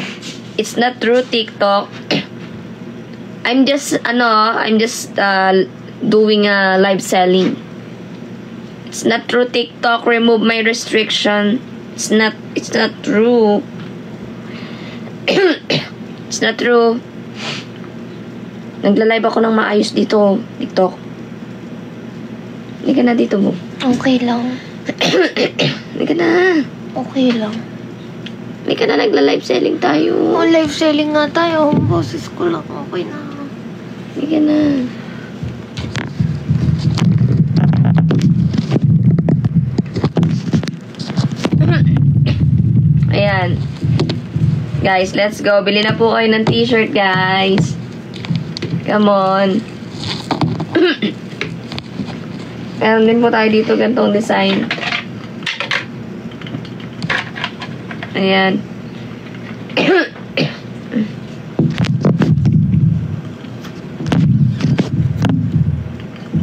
It's not true, TikTok. I'm just doing a live selling. It's not true, TikTok. Remove my restriction. It's not true. It's not true. Nagla-live ako ng maayos dito, TikTok. Hindi ka na dito mo. Okay lang. Hindi ka na. Okay lang. Hindi ka na nagla-live selling tayo. Oh, live selling nga tayo. Ang boses ko lang. Okay na. Hindi ka na. Ayan. Guys, let's go. Bili na po kayo ng t-shirt, guys. Come on. Meron din po tayo dito gantong design. Ayan.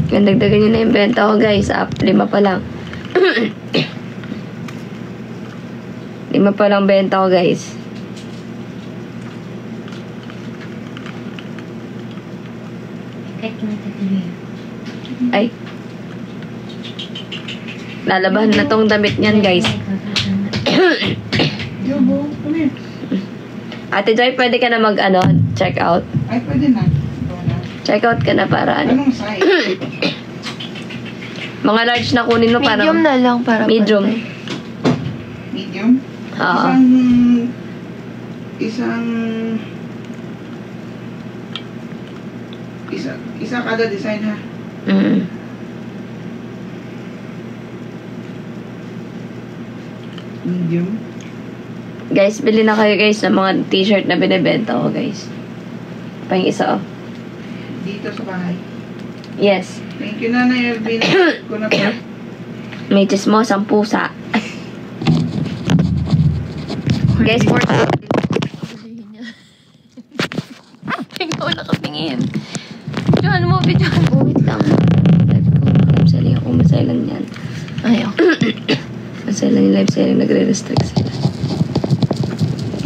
Dagdagan nyo na yung benta ko, guys. 5 pa lang. 5 pa lang benta ko, guys. Kahit matatuloy. Ay. Lalabahan na tong damit niyan, guys. Jobo, come here. Ate Joy, pwede ka na check out. Ay, pwede na. Ito na. Check out ka na para Anong size? Mga large na kunin mo para... Medium na lang para Medium. pantay. Medium? Oo. Isa kada design ha. Mm. Medium. Guys, bili na kayo, guys, ng mga t-shirt na binibenta ko, guys. Pa yung isa, oh. Dito sa bahay. Yes. Thank you, Nanay Elvin. Ko na pa. May chismosang pusa. Guys, for... Ikaw nakapingin. Diyan mo, bidyan. Wait lang. Live ko. Live selling ako. Masailan yan. Ayaw. Masailan yung live selling. Nagre-restrict sila.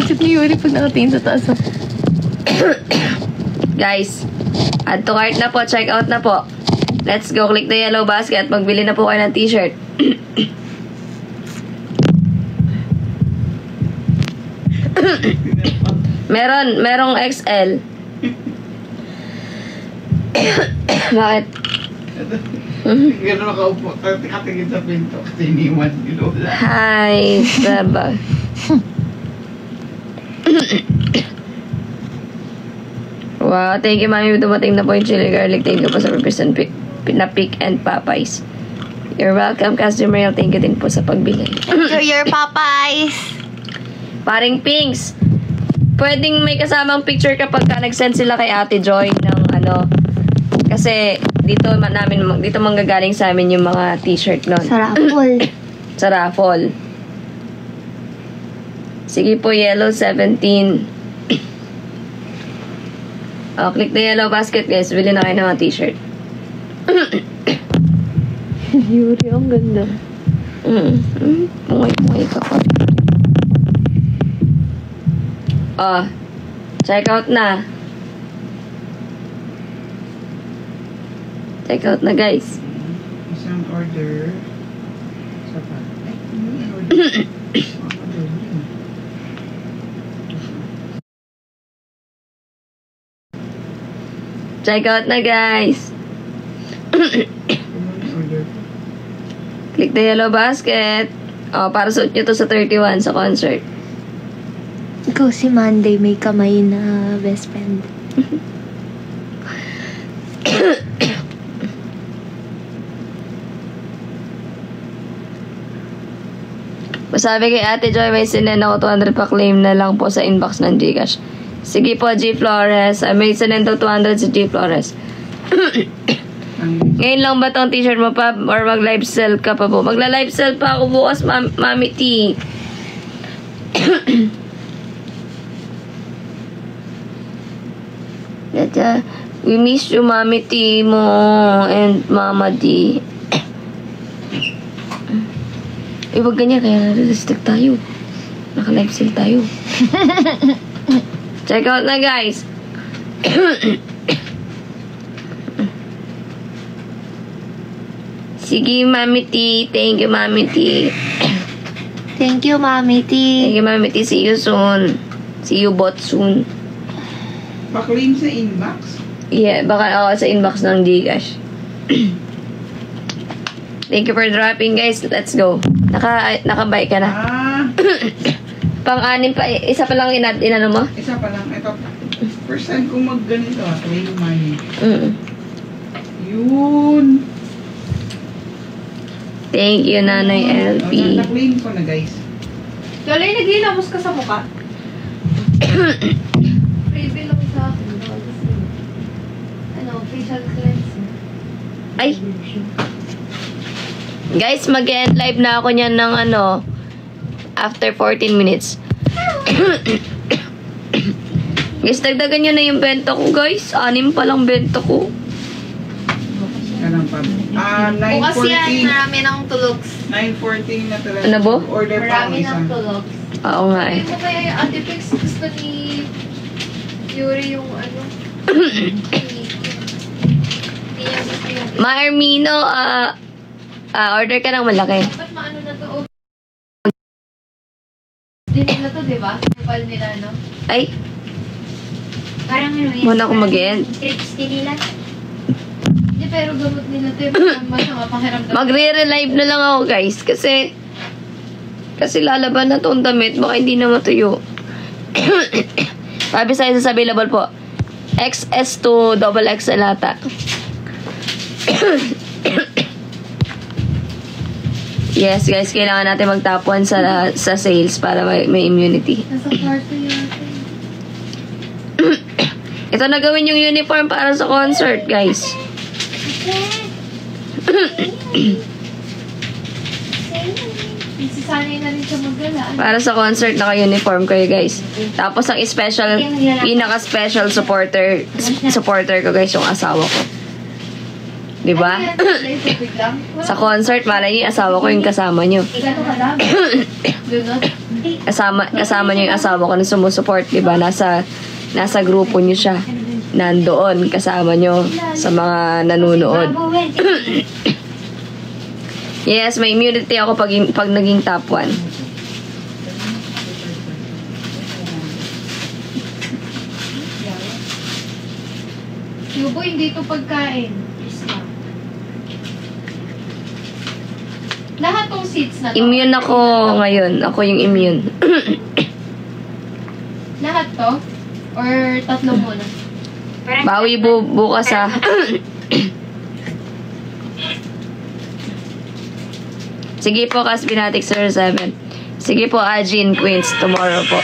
Isip ni Yuri pag nakatingin sa taas. Guys, add to cart na po. Check out na po. Let's go. Click the yellow basket. Magbili na po kayo ng t-shirt. Merong XL. Bakit? Gano'n nakaupo. Katingin sa pinto. Kasi iniwan ni Lola. Hi, Saba. Wow, thank you, Mami. Dumating na po yung chili garlic. Thank you po sa represent na Pick and Popeyes. You're welcome, customer. Thank you din po sa pagbili. Enjoy your Popeyes! Paring Pinks, pwedeng may kasamang picture kapag ka nag-send sila kay Ate Joy ng kasi dito manggagaling sa amin yung mga t-shirt nun. Sa raffle. Sa raffle. Sige po, yellow 17. Oh, click the yellow basket, guys. Bili na kayo ng mga t-shirt. Yuri, ang ganda. Pungay ka pa. Oh, check out na. Check out na, guys. Isang order. Isa pa. Ay, may order. Check out na, guys. Order. Click the yellow basket. Oh, para suot nyo to sa 31 sa concert. Ikaw si Monday, may kamay na best friend. Sabi kay Ate Joy, may sinend ako 200 pa, claim na lang po sa inbox ng Gcash. Sige po, G Flores. May sinend daw 200 sa G Flores. Ngayon lang ba tong t-shirt mo pa or mag-live sell ka pa po? Magla-live sell pa ako bukas, Mami T. We miss you, Mami T mo and Mama D. Huwag ganyan, kaya nare-restrict tayo. Naka-live sale tayo. Check out na, guys. Sige, Mami T. Thank you, Mami T. Thank you, Mami T. Thank you, Mami T. See you soon. See you bot soon. Pa-claim sa inbox? Yeah, baka sa inbox ng Gcash. Thank you for dropping, guys. Let's go. Naka-buy ka na. Pang-anim pa. Isa pa lang inano mo? Isa pa lang. Ito. First time kong mag-ganito. Claim money. Yun. Thank you, Nanay LP. Na-claim ko na, guys. Laloy, naghilamos ka sa mukha. Freebie lang sa akin. Ano, facial cleansing. Ay! Guys, mag-end live na ako niyan ng after 14 minutes. Guys, dagdagan nyo na yung benta ko, guys. 6 pa lang benta ko. Anong pa? Bukas yan, 9:40. marami ng tulogs. 9:40 na talaga. Ano bo? Order pa Marami ang isa. ng tulogs. Oo nga eh. Sabi mo kaya yung Ate Pix, gusto ni Yuri yung hindi niya gusto yung Ma Ermino, order ka ng malaki. dapat maano na to, Din nila to, di ba? Kapal nila, no? Ay, Parang ano yan. muna ako mag-end. Trips din nila. Hindi, pero gamot nila to, yung masama pakiramdam. Magre-relive na lang ako, guys. Kasi lalaban na tong damit. Baka hindi na matuyo. Sabi sa isa available po. XS to double XL ata. Yes, guys. Kailangan natin mag-top 1 sa sales para may immunity. Nasa kwarto yun. Ito na gawin yung uniform para sa concert, guys. Nagsisanay na rin siya maggala. Para sa concert, naka-uniform kayo, guys. Tapos, ang special, pinaka-special supporter ko, guys, yung asawa ko. Diba? Sa concert, malay niyo, asawa ko yung kasama nyo. Gano'n kadami? Lunod? Kasama niyo yung asawa ko na sumusuport, diba? Nasa grupo niyo siya. Nandoon, kasama niyo sa mga nanunood. Yes, may immunity ako pag naging top 1. Yubo, hindi ito pagkain. Lahat tong seats na to. Immune ako ngayon. Ako yung immune. Lahat to? Or tatlo muna? Bawi bukas ha. Sige po, Casbinatic 07. Sige po, Ajin Queens. Tomorrow po.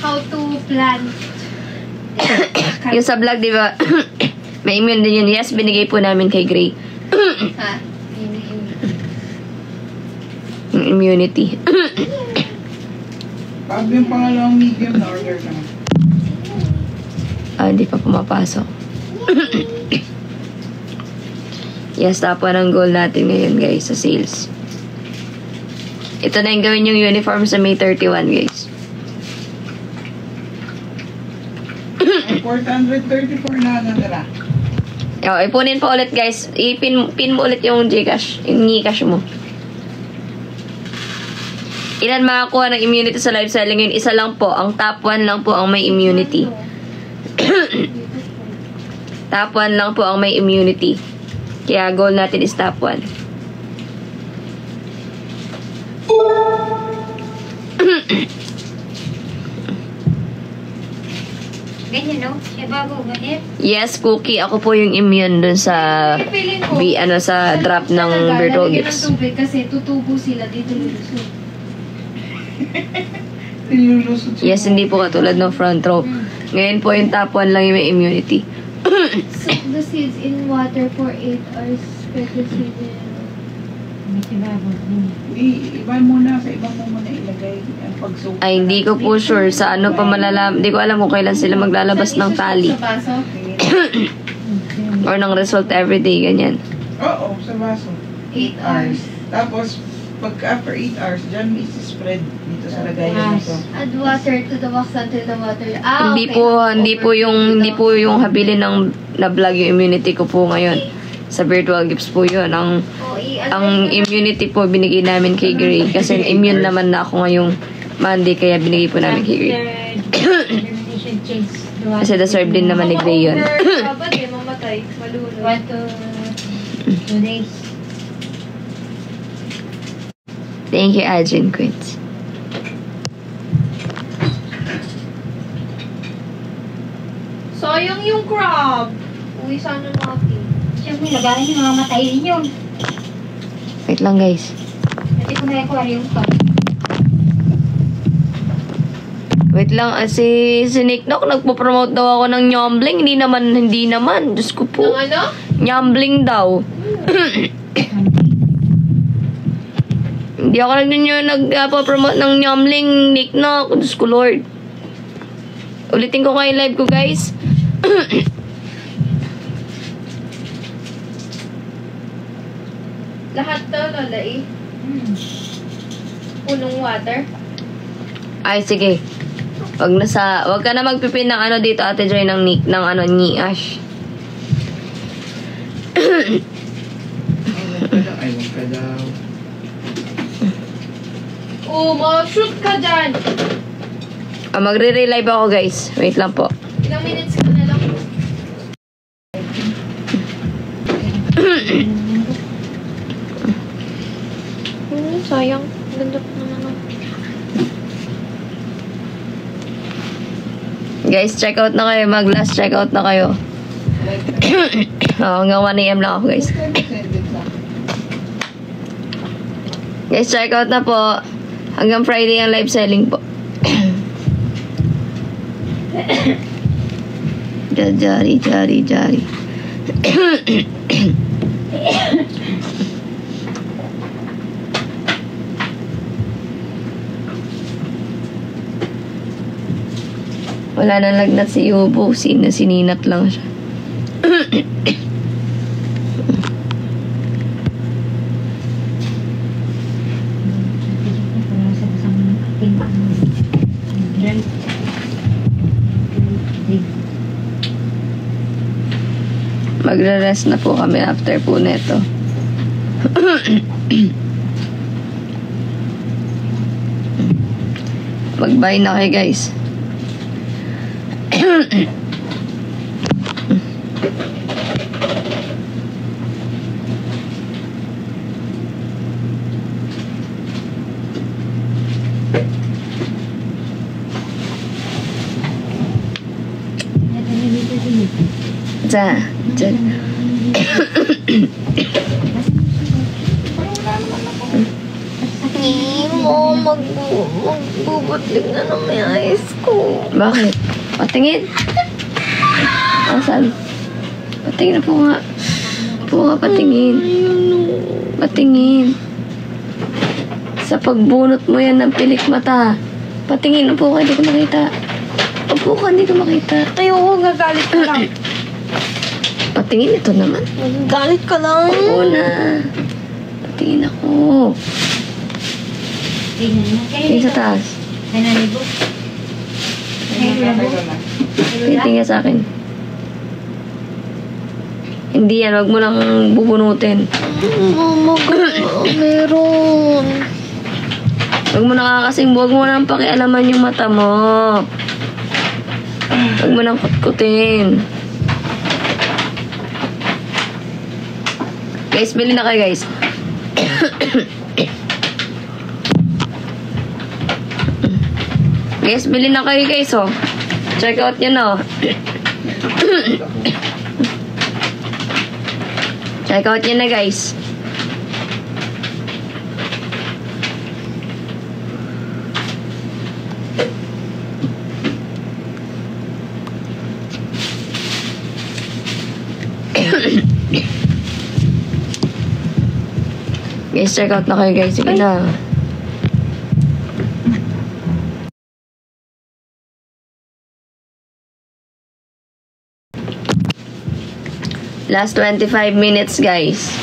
How to plant. Yung sa vlog, di ba? May immune din yun. Yes, binigay po namin kay Gray. Ha? Yung immunity. Pag yung pangalawang medium na order ka na. Hindi pa pumapasok. Yes, tapos ang goal natin ngayon, guys, sa sales. Ito na yung gawin yung uniform sa May 31, guys. 434 na natira. Ipunin pa ulit, guys. Pin mo ulit yung Gcash. Yung Gcash mo. Ilan makakuha ng immunity sa live selling yun? Isa lang po. Ang top 1 lang po ang may immunity. Top 1 lang po ang may immunity. Kaya goal natin is top 1. Ganyan, no? Siya bago, ganyan. Yes, Cookie. Ako po yung immune dun sa Feeling ko, sa drop ng virtual gifts. ng tubig kasi tutubo sila dito lulusot. Nilulusot siya. Yes, hindi po katulad ng front row. Ngayon po yung top 1 lang yung may immunity. Soak the seeds in water for 8 hours. Spread the seeds in... May siya bago. Iba muna, sa iba mo muna ilagay ang pagsuot. Ay, hindi ko po sure sa ano pa malalam. Hindi ko alam kung kailan sila maglalabas ng tally. Sa baso? Or ng result everyday, ganyan. Oo, sa baso. 8 hours. Tapos, pagka after 8 hours, dyan may spread dito sa lagayan nito. Add water to the wax until the water... Hindi po yung habilin ng na-vlog yung immunity ko po ngayon. Sa virtual gifts po yun. Ang immunity po binigay namin kay Gray. Kasi immune naman na ako ngayong Monday, kaya binigay po namin kay Gray. Kasi deserve din naman ni Gray yun. Dapat eh, mamatay. Malunod. 1 to 2 days. Thank you, Adrian Quince. Sayang yung crab. Uwi sana natin. Siyempre, lagayan nyo, mamatayin yun. Wait lang, guys. Kasi kung may aquarium ka. Wait lang, si Nick Knock, nagpo-promote daw ako ng Nyombling. Hindi naman. Diyos ko po. Ng ano? Nyombling daw. Hindi ako nagpo-promote ng Nyombling, Nick Knock. Diyos ko, Lord. Ulitin ko kayo live ko, guys. Lahat daw, Lola eh. Punong water. Ay, sige. Wag ka na magpipin ng ano dito, Ate Joy, ng Nick, ng ano, ni Ash. Ay, wag ka daw. Oh, ma-shoot ka dyan. Magre-relive ako, guys. Wait lang po. Ilang minutes ka na lang. Sayang. Ganda pa naman. Guys, check out na kayo. Mag-last check out na kayo. Hanggang 1 AM lang ako, guys. Guys, check out na po. Hanggang Friday ang live selling po. Jari. Wala na lagnat si Yubo. Sininat lang siya. Magre-rest na po kami after po neto. Mag-bye na kayo, guys. Dyan. Magbubutlig na ng may ayos ko. Bakit? Patingin. Asan? Patingin na po nga. Patingin. Patingin. Sa pagbunot mo yan ng pilik mata. Patingin na po ka, hindi ko makita. Upo ka, hindi ko makita. Ayoko, gagalit ka lang. Patingin ito naman. Galit ka lang. Oo na. Patingin ako. Tingin sa taas. Tingin sa akin. Hindi yan, wag mo lang bubunutin. Mama, meron. Wag mo nang pakialaman yung mata mo. Wag mo nang kutkutin. Guys, bili na kayo, guys. Guys, bili na kayo, guys, oh. Check out nyo na, oh. Check out nyo na, guys. Guys, check out na kayo, guys. Sige na. Last 25 minutes, guys.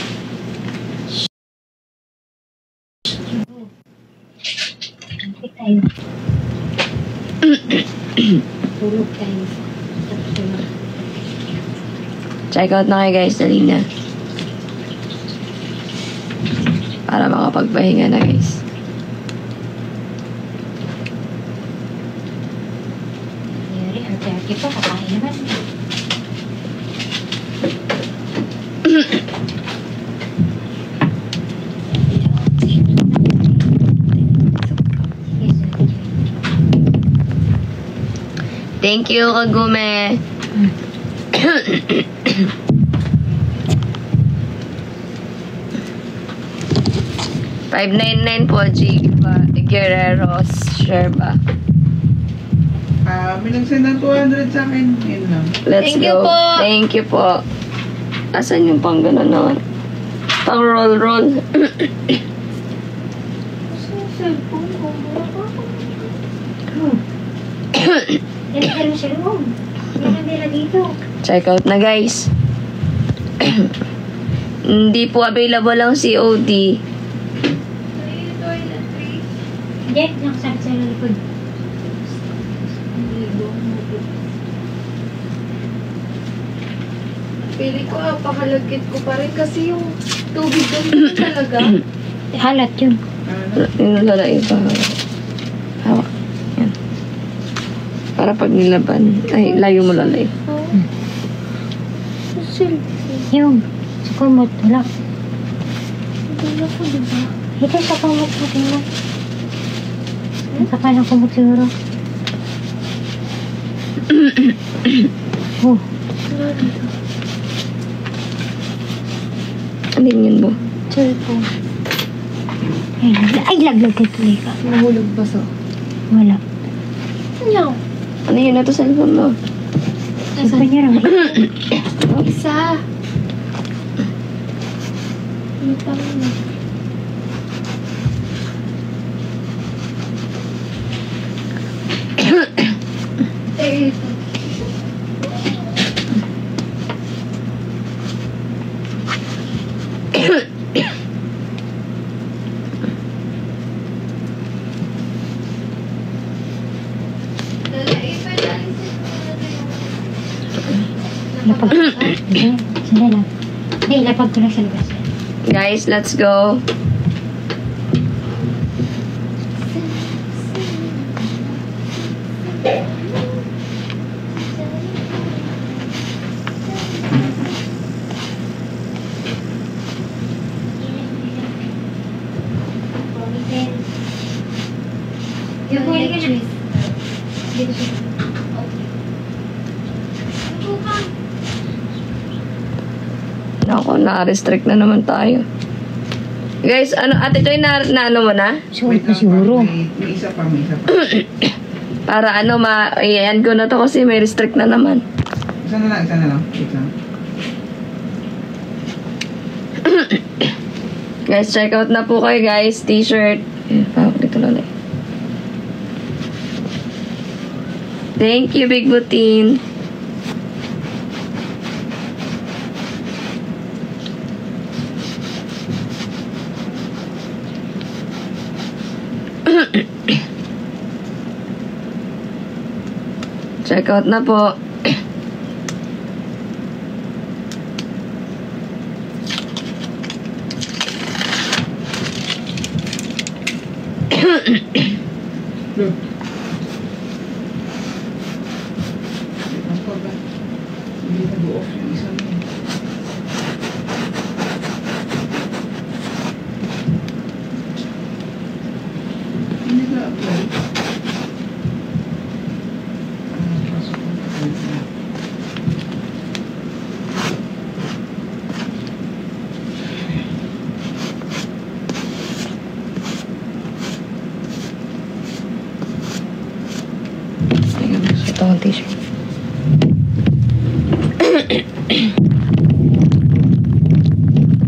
tayo. Tulog tayo. Tapos tulog. Check out na kayo guys, dali na. Para makapagpahinga na guys. Yari, arte-arte pa, kakain naman. Thank you, Kagume. 599 po, Guerreros Sherba. May nagsend ng 200 sa akin. Yun lang. Let's Thank go. you po. Thank you po. Asan yung pang gano'n naman? Pang roll. Dala mo sa loob. Yan ang dala dito. Check out na guys. Hindi po available ang COD. Jet, nakasakit sa likod. Pili ko, pakalagkit ko pa rin kasi yung tubig doon talaga. Halat yun. Yung lalaki pa. Hawak. Yan. Para pag nilaban. Ay, layo mo lalay. Yung, sa kumot, wala. Wala ko, diba? Ito sa kumot mo, tingnan. Ang kapal ng kumot siguro. Oh, Alin yun mo? cellphone. Ay, laglag ka tuloy ka. Nahulog ba sa? Wala. No. Ano yun na to cellphone mo? Cellphone niya raw. Isa. Lutang na. Ito. Lapag ko. Sandali lang. Hindi, lapag ko lang sa labas. Guys, let's go. Yung huli ka na. Dito siya. Ako, na-restrict na naman tayo. Guys, ano, ate Joy, na ano mo na? Suot na siguro. May isa pa. Para ano, i-end ko na to kasi may restrict na naman. Isa na lang. Wait lang. Guys, check out na po kayo guys. T-shirt. Pawag dito lalay. Thank you, Big Butin. Check out na po. Look. Ang pagka. Hindi nag-off yung isa mo. Hindi nag-apply. Pasok ko. Ito ang t-shirt.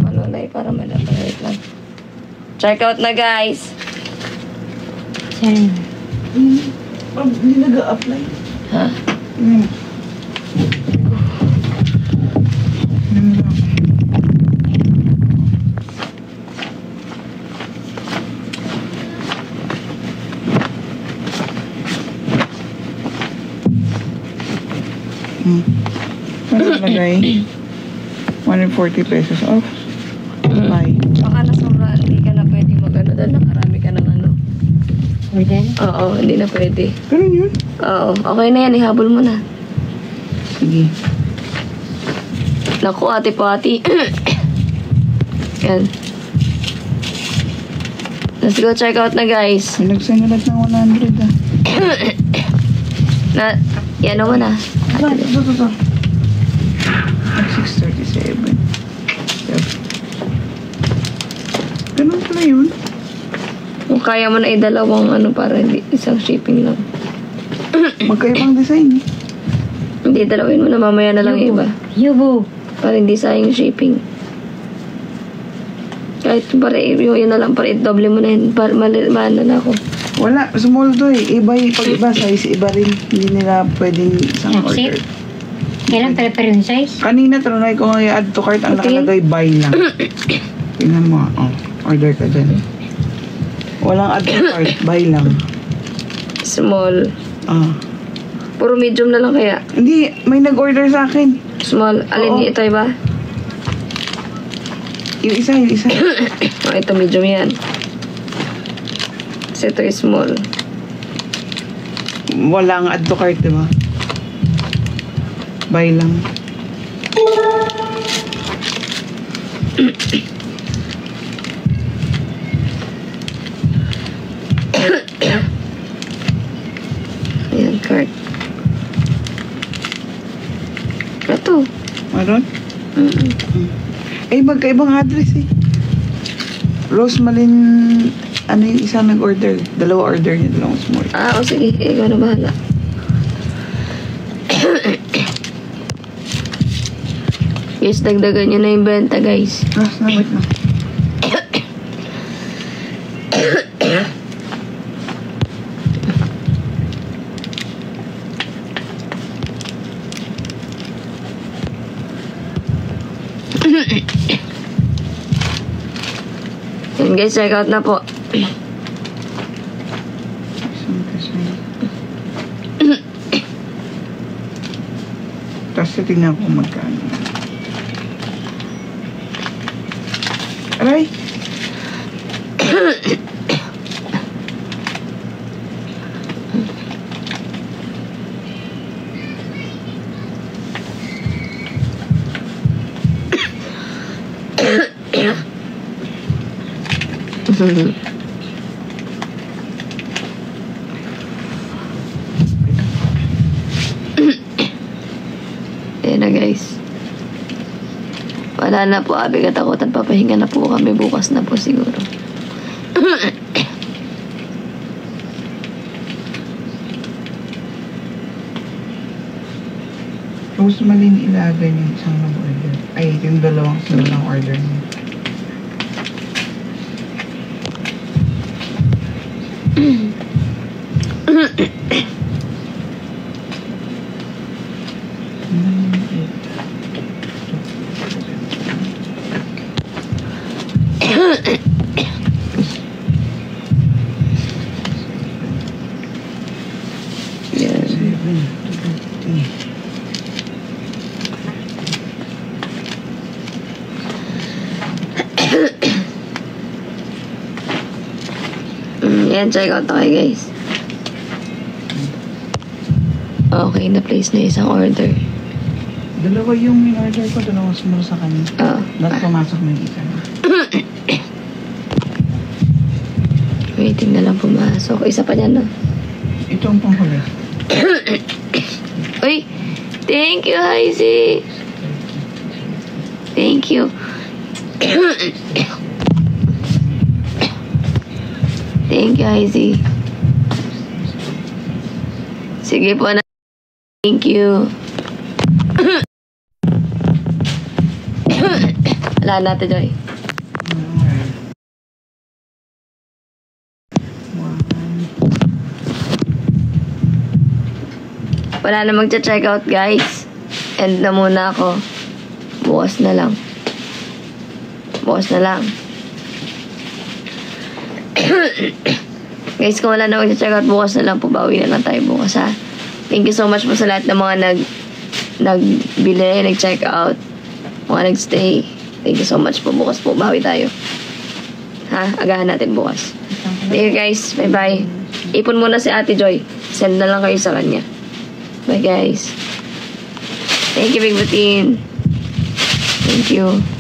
Malulay para malapit lang. Check out na guys. Saan? Hindi nag-apply. Ha? Nakalagay 140 pesos off. Bye. Baka na sobra, hindi ka na pwede mag-ano dahil nakarami ka ng ano. Pwede? Oo, hindi na pwede. Ganun yun? Oo, okay na yan, ihabol mo na. Sige. Naku, ate pati. Yan. Let's go check out na guys. May nag-send ulit ng 100 ah. Na, yan naman ah. Ito. 637. Yep. Ganun pala yun. Kung kaya mo na idalawang ano para hindi isang shipping lang. Magkaibang design eh. Hindi, dalawin mo na mamaya na lang iba. Yubo. Para hindi sayang shipping. Kahit para yun na lang, para i-double mo na yun. Para maano na ako. Wala, small to eh. Iba, pag iba size, iba rin. Hindi nila pwedeng isang That's order. it? Kailan pare-pare yung size? Kanina, trinay ko nga i-add to cart. Ang Okay. nakalagay, buy lang. Tingnan mo, oh. Order ka dyan. Walang add to cart, buy lang. Small. Ah. Puro medium na lang kaya. Hindi, may nag-order sa akin. Small. Alin Oo. ito iba? Yung isa. Oh, ito medium yan. Kasi ito is small. Walang add to cart, diba? Buy lang. Ayan, card. Ito. Meron? Mm-mm. Eh, magkaibang address eh. Rosemalin, ano yung isa nag-order? Dalawa order niya, dalawang small. Ah, o sige. Ikaw na bahala. Guys, dagdagan nyo na yung benta, guys. Last na, wait lang. Yan, guys, check out na po. Tapos tingnan ko magkano. Aray! Ayan na, guys. Wala na po, abi katakutan. Papahinga na po kami. Bukas na po siguro. Rosemalin, ilagay yung isang nag-order. Ay, yung dalawang order niya. Yan. 750. Yan, check out tayo, guys. Okay, na-place na isang order. Dalawa yung in-order ko, dalawang small sa kanya. Oo. Dapat pumasok na yung isa. Waiting na lang pumasok. Isa pa dyan, no? Ito ang panghuli. Uy! Thank you, Heisy! Thank you. Thank you, Heisy. Sige po na. Thank you. Wala natin, Joy. Wala na magcha-check out, guys. End na muna ako. Bukas na lang. Bukas na lang. Guys, kung wala na magcha-check out, bukas na lang po. Bawi na lang tayo bukas, ha. Thank you so much po sa lahat ng mga nagbili, nag-check out, mga nag-stay. Thank you so much po. Bukas po, bawi tayo. Ha? Agahan natin bukas. Thank you guys. Bye-bye. Ipon muna si Ate Joy. Send na lang kayo sa kanya. Bye guys. Thank you, Big Butin. Thank you.